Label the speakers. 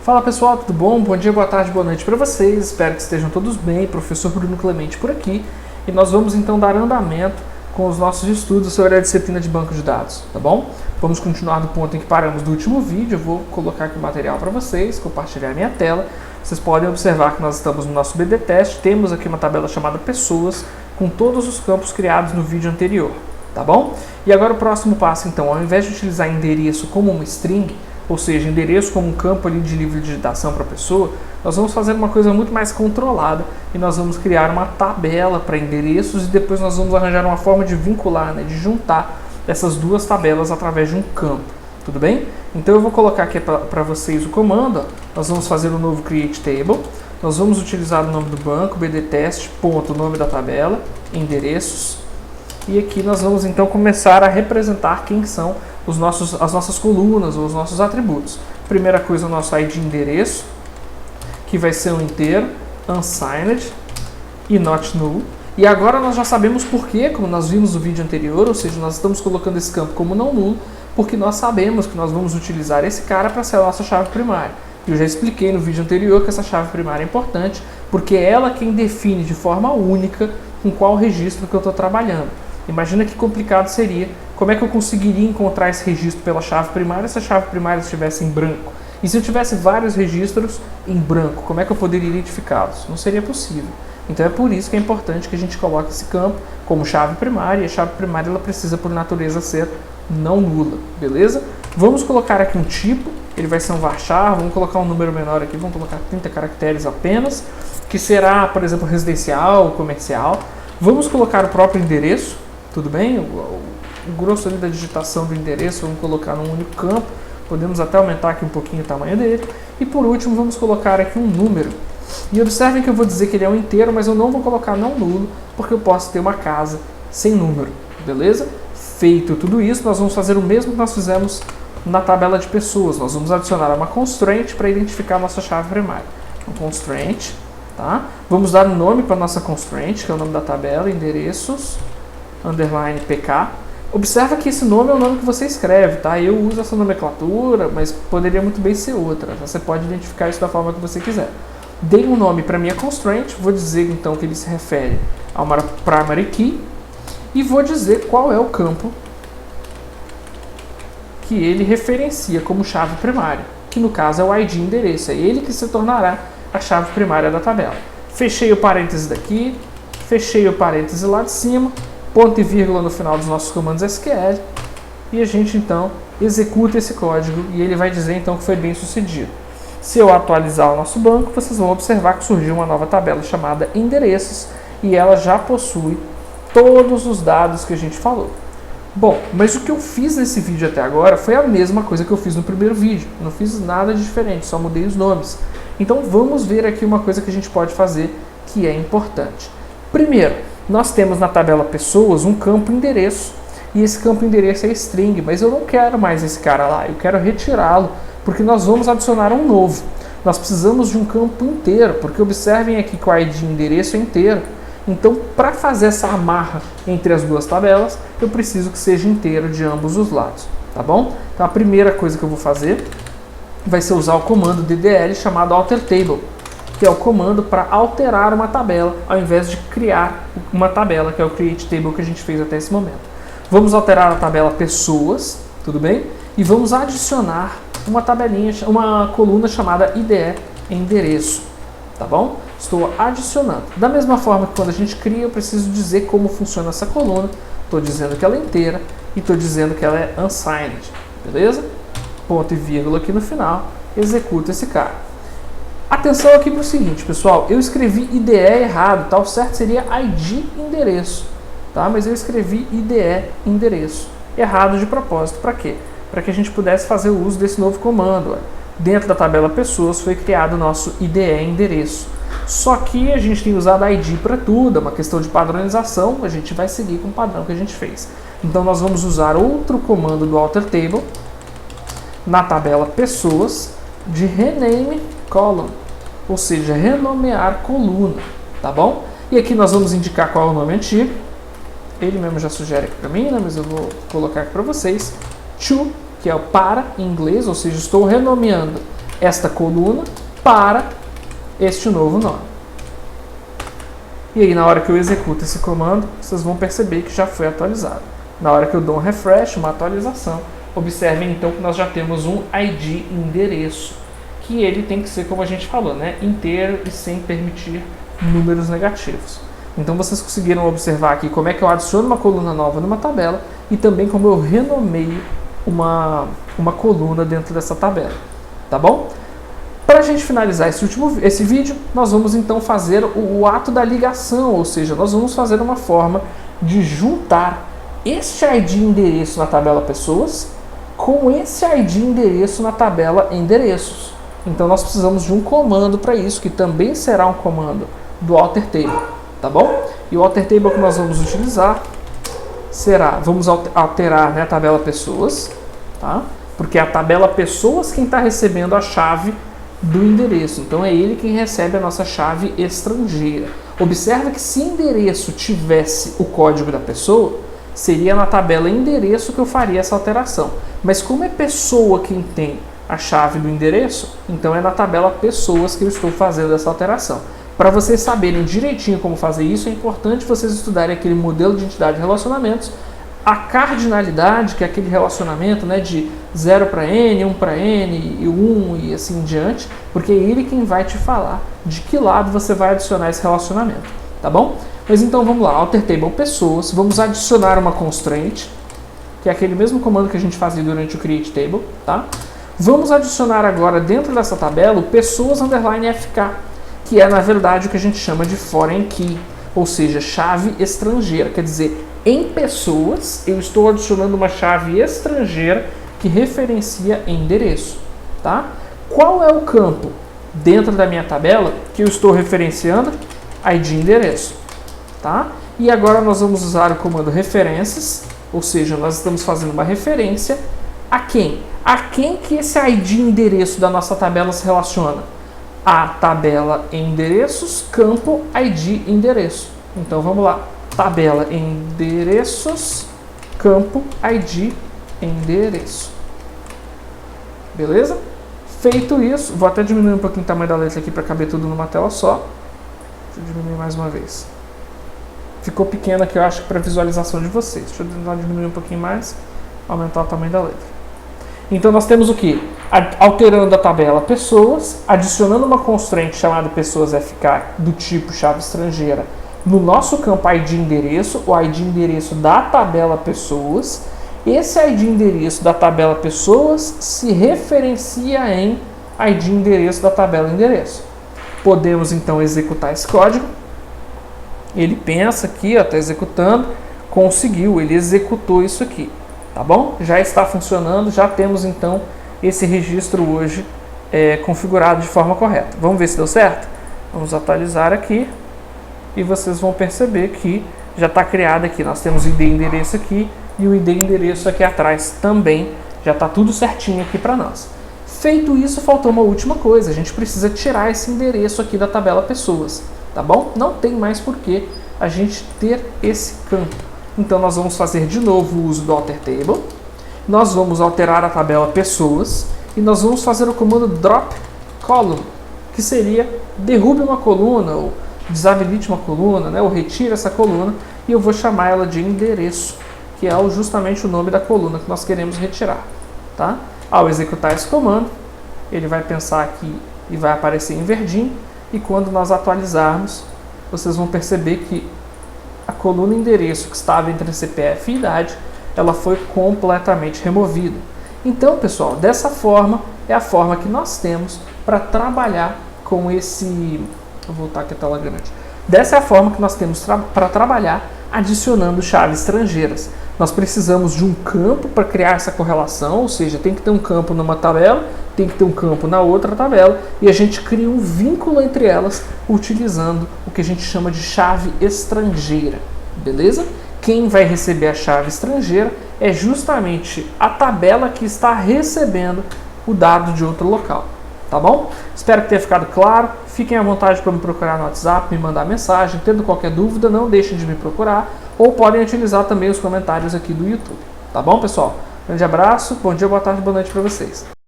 Speaker 1: Fala pessoal, tudo bom? Bom dia, boa tarde, boa noite para vocês. Espero que estejam todos bem. Professor Bruno Clemente por aqui. E nós vamos então dar andamento com os nossos estudos sobre a disciplina de banco de dados, tá bom? Vamos continuar do ponto em que paramos do último vídeo. Eu vou colocar aqui o material para vocês, compartilhar minha tela. Vocês podem observar que nós estamos no nosso BD Teste. Temos aqui uma tabela chamada Pessoas, com todos os campos criados no vídeo anterior, tá bom? E agora o próximo passo, então, ao invés de utilizar endereço como uma string, ou seja, endereço como um campo ali de livre digitação para a pessoa, nós vamos fazer uma coisa muito mais controlada e nós vamos criar uma tabela para endereços e depois nós vamos arranjar uma forma de vincular, de juntar essas duas tabelas através de um campo, tudo bem? Então eu vou colocar aqui para vocês o comando, nós vamos fazer um novo create table, nós vamos utilizar o nome do banco, bdtest, ponto, nome da tabela, endereços, e aqui nós vamos então começar a representar quem são as nossas colunas ou os nossos atributos. Primeira coisa, o nosso ID endereço, que vai ser um inteiro, unsigned e not null. E agora nós já sabemos por quê, como nós vimos no vídeo anterior, ou seja, nós estamos colocando esse campo como não nulo, porque nós sabemos que nós vamos utilizar esse cara para ser a nossa chave primária. Eu já expliquei no vídeo anterior que essa chave primária é importante, porque é ela quem define de forma única com qual registro que eu estou trabalhando. Imagina que complicado seria, como é que eu conseguiria encontrar esse registro pela chave primária se a chave primária estivesse em branco? E se eu tivesse vários registros em branco, como é que eu poderia identificá-los? Não seria possível. Então é por isso que é importante que a gente coloque esse campo como chave primária, e a chave primária ela precisa por natureza ser não nula, beleza? Vamos colocar aqui um tipo, ele vai ser um varchar, vamos colocar um número menor aqui, vamos colocar 30 caracteres apenas, que será, por exemplo, residencial ou comercial. Vamos colocar o próprio endereço, tudo bem? O grosso ali da digitação do endereço, vamos colocar num único campo, podemos até aumentar aqui um pouquinho o tamanho dele. E por último, vamos colocar aqui um número. E observem que eu vou dizer que ele é um inteiro, mas eu não vou colocar não nulo, porque eu posso ter uma casa sem número, beleza? Feito tudo isso, nós vamos fazer o mesmo que nós fizemos na tabela de pessoas. Nós vamos adicionar uma constraint para identificar a nossa chave primária. Um constraint, tá? Vamos dar um nome para a nossa constraint, que é o nome da tabela, endereços, underline pk. Observa que esse nome é o nome que você escreve, tá? Eu uso essa nomenclatura, mas poderia muito bem ser outra. Você pode identificar isso da forma que você quiser. Dei um nome para minha constraint, vou dizer então que ele se refere a uma primary key e vou dizer qual é o campo que ele referencia como chave primária, que no caso é o ID endereço, é ele que se tornará a chave primária da tabela. Fechei o parêntese daqui, fechei o parêntese lá de cima, ponto e vírgula no final dos nossos comandos SQL, e a gente então executa esse código e ele vai dizer então que foi bem sucedido. Se eu atualizar o nosso banco, vocês vão observar que surgiu uma nova tabela chamada endereços e ela já possui todos os dados que a gente falou. Bom, mas o que eu fiz nesse vídeo até agora foi a mesma coisa que eu fiz no primeiro vídeo. Não fiz nada de diferente, só mudei os nomes. Então vamos ver aqui uma coisa que a gente pode fazer que é importante. Primeiro, nós temos na tabela pessoas um campo endereço, e esse campo endereço é string, mas eu não quero mais esse cara lá, eu quero retirá-lo, porque nós vamos adicionar um novo. Nós precisamos de um campo inteiro, porque observem aqui que o ID endereço é inteiro. Então, para fazer essa amarra entre as duas tabelas, eu preciso que seja inteiro de ambos os lados, tá bom? Então a primeira coisa que eu vou fazer vai ser usar o comando ddl chamado alterTable, que é o comando para alterar uma tabela, ao invés de criar uma tabela, que é o create table que a gente fez até esse momento. Vamos alterar a tabela pessoas, tudo bem? E vamos adicionar uma tabelinha, uma coluna chamada IDE endereço, tá bom? Estou adicionando. Da mesma forma que quando a gente cria, eu preciso dizer como funciona essa coluna. Estou dizendo que ela é inteira e estou dizendo que ela é unsigned, beleza? Ponto e vírgula aqui no final, executa esse cara. Atenção aqui para o seguinte, pessoal, eu escrevi IDE errado, tá? O certo seria ID endereço, tá? Mas eu escrevi IDE endereço, errado de propósito. Para quê? Para que a gente pudesse fazer o uso desse novo comando. Ó. Dentro da tabela pessoas foi criado o nosso IDE endereço. Só que a gente tem usado ID para tudo, é uma questão de padronização, a gente vai seguir com o padrão que a gente fez. Então nós vamos usar outro comando do alterTable na tabela pessoas de rename column, ou seja, renomear coluna, tá bom? E aqui nós vamos indicar qual é o nome antigo, ele mesmo já sugere aqui para mim, né? Mas eu vou colocar aqui para vocês, to, que é o para em inglês, ou seja, estou renomeando esta coluna para este novo nome. E aí, na hora que eu executo esse comando, vocês vão perceber que já foi atualizado. Na hora que eu dou um refresh, uma atualização, observem então que nós já temos um ID endereço, que ele tem que ser, como a gente falou, né, inteiro e sem permitir números negativos. Então vocês conseguiram observar aqui como é que eu adiciono uma coluna nova numa tabela e também como eu renomeio uma coluna dentro dessa tabela, tá bom? Para a gente finalizar esse vídeo, nós vamos então fazer o ato da ligação, ou seja, nós vamos fazer uma forma de juntar este ID endereço na tabela pessoas com esse ID endereço na tabela endereços. Então nós precisamos de um comando para isso, que também será um comando do alter table, tá bom? E o alter table que nós vamos utilizar será, vamos alterar, né, a tabela pessoas, tá? Porque é a tabela pessoas quem está recebendo a chave do endereço. Então é ele quem recebe a nossa chave estrangeira. Observa que se endereço tivesse o código da pessoa, seria na tabela endereço que eu faria essa alteração. Mas como é pessoa quem tem a chave do endereço, então é na tabela pessoas que eu estou fazendo essa alteração. Para vocês saberem direitinho como fazer isso, é importante vocês estudarem aquele modelo de entidade de relacionamentos, a cardinalidade, que é aquele relacionamento, né, de 0 para N, 1 para N, e 1 e assim em diante, porque é ele quem vai te falar de que lado você vai adicionar esse relacionamento, tá bom? Mas então vamos lá, alter table pessoas, vamos adicionar uma constraint, que é aquele mesmo comando que a gente fazia durante o create table, tá? Vamos adicionar agora dentro dessa tabela o pessoas underline FK, que é na verdade o que a gente chama de foreign key, ou seja, chave estrangeira, quer dizer, em pessoas eu estou adicionando uma chave estrangeira que referencia endereço, tá? Qual é o campo dentro da minha tabela que eu estou referenciando? ID endereço, tá? E agora nós vamos usar o comando referências, ou seja, nós estamos fazendo uma referência a quem? A quem que esse ID endereço da nossa tabela se relaciona? A tabela endereços, campo ID endereço. Então vamos lá, tabela endereços, campo ID endereço. Beleza? Feito isso, vou até diminuir um pouquinho o tamanho da letra aqui para caber tudo numa tela só. Deixa eu diminuir mais uma vez. Ficou pequeno aqui, eu acho, para visualização de vocês. Deixa eu tentar diminuir um pouquinho mais, aumentar o tamanho da letra. Então nós temos o que? Alterando a tabela pessoas, adicionando uma constraint chamada pessoas FK do tipo chave estrangeira no nosso campo ID endereço, o ID endereço da tabela pessoas. Esse ID endereço da tabela pessoas se referencia em ID endereço da tabela endereço. Podemos então executar esse código. Ele pensa aqui, está executando, conseguiu, ele executou isso aqui. Tá bom? Já está funcionando, já temos então esse registro hoje configurado de forma correta. Vamos ver se deu certo? Vamos atualizar aqui e vocês vão perceber que já está criado aqui. Nós temos o ID endereço aqui e o ID endereço aqui atrás também. Já está tudo certinho aqui para nós. Feito isso, faltou uma última coisa. A gente precisa tirar esse endereço aqui da tabela pessoas. Tá bom? Não tem mais por que a gente ter esse campo. Então nós vamos fazer de novo o uso do alter table, nós vamos alterar a tabela pessoas e nós vamos fazer o comando drop column, que seria derrube uma coluna ou desabilite uma coluna, né, ou retire essa coluna, e eu vou chamar ela de endereço, que é justamente o nome da coluna que nós queremos retirar. Tá? Ao executar esse comando, ele vai pensar aqui e vai aparecer em verdinho, e quando nós atualizarmos, vocês vão perceber que a coluna endereço que estava entre CPF e idade, ela foi completamente removida. Então, pessoal, dessa forma é a forma que nós temos para trabalhar com esse... Vou voltar aqui a tela grande. Dessa é a forma que nós temos para trabalhar adicionando chaves estrangeiras. Nós precisamos de um campo para criar essa correlação, ou seja, tem que ter um campo numa tabela, tem que ter um campo na outra tabela, e a gente cria um vínculo entre elas utilizando o que a gente chama de chave estrangeira, beleza? Quem vai receber a chave estrangeira é justamente a tabela que está recebendo o dado de outro local, tá bom? Espero que tenha ficado claro. Fiquem à vontade para me procurar no WhatsApp, me mandar mensagem. Tendo qualquer dúvida, não deixem de me procurar, ou podem utilizar também os comentários aqui do YouTube, tá bom, pessoal? Grande abraço, bom dia, boa tarde, boa noite para vocês.